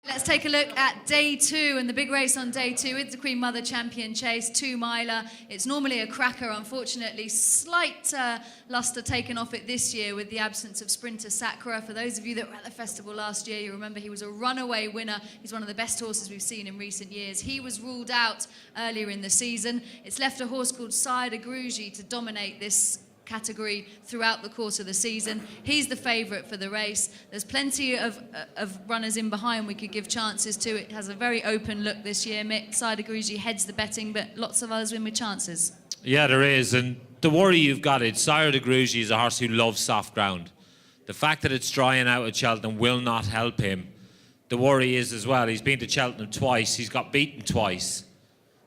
Let's take a look at day 2 and the big race on day 2. It's the Queen Mother Champion Chase, 2-miler. It's normally a cracker, unfortunately. Slight lustre taken off it this year with the absence of Sprinter Sacra. For those of you that were at the festival last year, you remember he was a runaway winner. He's one of the best horses we've seen in recent years. He was ruled out earlier in the season. It's left a horse called Sire de Grugy to dominate this category throughout the course of the season. He's the favourite for the race. There's plenty of runners in behind we could give chances to. It has a very open look this year. Mick Sire de Grugy heads the betting, but lots of others win with chances. Yeah, there is, and the worry you've got is Sire de Grugy is a horse who loves soft ground. The fact that it's drying out at Cheltenham will not help him. The worry is as well, he's been to Cheltenham twice, he's got beaten twice.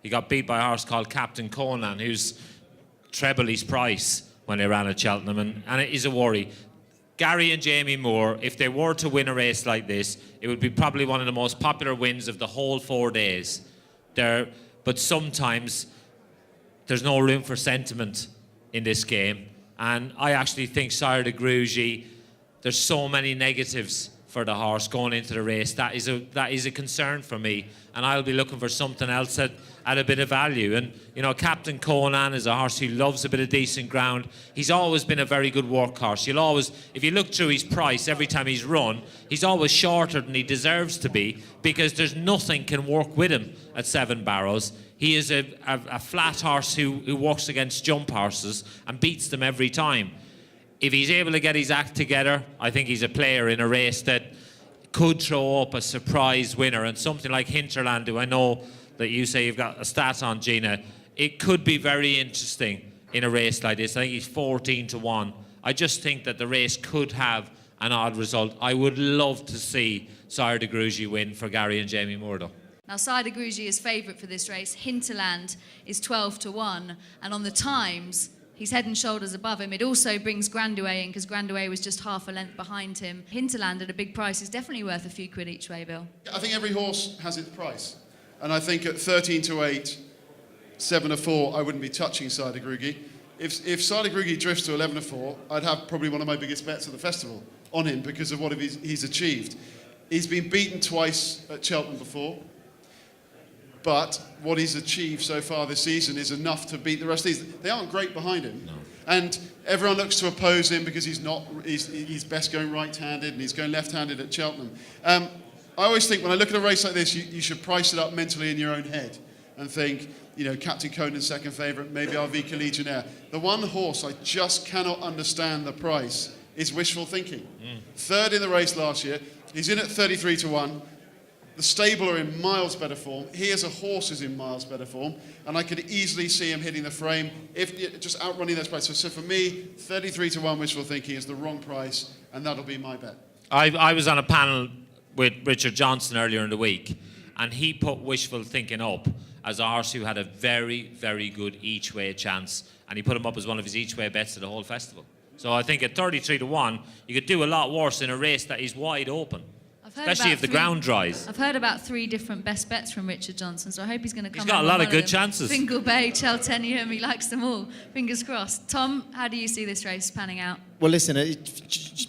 He got beat by a horse called Captain Conan, who's treble his price when they ran at Cheltenham, and it is a worry. Gary and Jamie Moore, if they were to win a race like this, it would be probably one of the most popular wins of the whole 4 days. But sometimes there's no room for sentiment in this game, and I actually think Sire de Grugy, there's so many negatives for the horse going into the race. That is a concern for me, and I'll be looking for something else at a bit of value. And you know, Captain Conan is a horse who loves a bit of decent ground. He's always been a very good workhorse. You'll always, if you look through his price every time he's run, he's always shorter than he deserves to be, because there's nothing can work with him at 7 Barrows. He is a flat horse who works against jump horses and beats them every time. If he's able to get his act together, I think he's a player in a race that could throw up a surprise winner. And something like Hinterland, who I know that you say you've got a stat on, Gina, it could be very interesting in a race like this. I think he's 14-1. I just think that the race could have an odd result. I would love to see Sire de Grugy win for Gary and Jamie Moore, though. Now, Sire de Grugy is favourite for this race. Hinterland is 12-1. And on the times, he's head and shoulders above him. It also brings Grandouet in, because Grandouet was just half a length behind him. Hinterland at a big price is definitely worth a few quid each way, Bill. I think every horse has its price. And I think at 13-8, 7-4, I wouldn't be touching Sire de Grugy. If Sire de Grugy drifts to 11-4, I'd have probably one of my biggest bets at the festival on him because of what he's achieved. He's been beaten twice at Cheltenham before, but what he's achieved so far this season is enough to beat the rest of these. They aren't great behind him. No. And everyone looks to oppose him because he's best going right-handed and he's going left-handed at Cheltenham. I always think when I look at a race like this, you should price it up mentally in your own head and think, you know, Captain Conan's second favourite, maybe Arvika Legionnaire. The one horse I just cannot understand the price is Wishful Thinking. Third in the race last year. He's in at 33-1. The stable are in miles better form. He as a horse is in miles better form. And I could easily see him hitting the frame, if just outrunning those prices. So for me, 33-1 Wishful Thinking is the wrong price, and that'll be my bet. I was on a panel with Richard Johnson earlier in the week, and he put Wishful Thinking up as a horse who had a very, very good each-way chance, and he put him up as one of his each-way bets of the whole festival. So I think at 33-1, you could do a lot worse in a race that is wide open, especially if the ground dries. I've heard about 3 different best bets from Richard Johnson, so I hope he's going to come. He's got a lot of good chances. Fingal Bay, Cheltenham, he likes them all. Fingers crossed. Tom, how do you see this race panning out? Well, listen,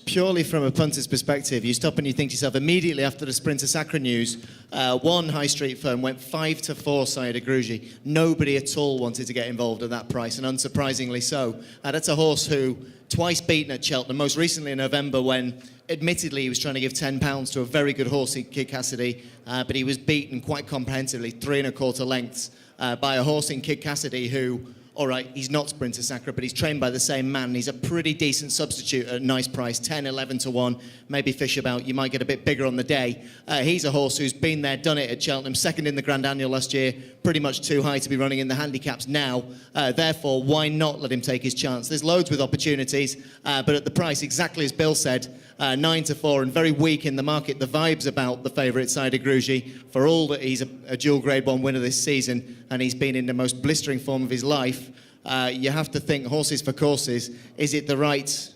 purely from a punter's perspective, you stop and you think to yourself, immediately after the Sprinter Sacra news, one high street firm went 5-4 Sire de Grugy. Nobody at all wanted to get involved at that price, and unsurprisingly so. That's a horse who twice beaten at Cheltenham, most recently in November when admittedly he was trying to give £10 to a very good horse in Kid Cassidy, but he was beaten quite comprehensively, 3 1/4 lengths, by a horse in Kid Cassidy who, all right, he's not Sprinter Sacra, but he's trained by the same man. He's a pretty decent substitute at a nice price, 10-11-1, maybe fish about. You might get a bit bigger on the day. He's a horse who's been there, done it at Cheltenham, second in the Grand Annual last year, pretty much too high to be running in the handicaps now. Therefore, why not let him take his chance? There's loads with opportunities, but at the price, exactly as Bill said, 9-4 and very weak in the market. The vibes about the favourite Sire de Grugy, for all that he's a dual Grade 1 winner this season and he's been in the most blistering form of his life, you have to think horses for courses. Is it the right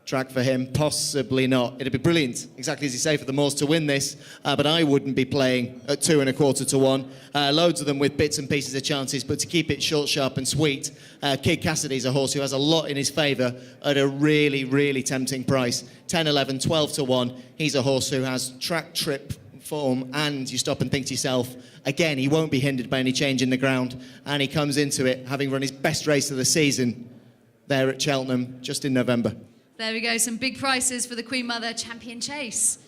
track for him? Possibly not. It'd be brilliant, exactly as you say, for the Moors to win this, but I wouldn't be playing at 2 1/4-1. Loads of them with bits and pieces of chances, but to keep it short, sharp and sweet, Kid Cassidy's a horse who has a lot in his favour at a really, really tempting price. 10, 11, 12-1. He's a horse who has track trip form, and you stop and think to yourself, again, he won't be hindered by any change in the ground, and he comes into it having run his best race of the season there at Cheltenham just in November. There we go, some big prices for the Queen Mother Champion Chase.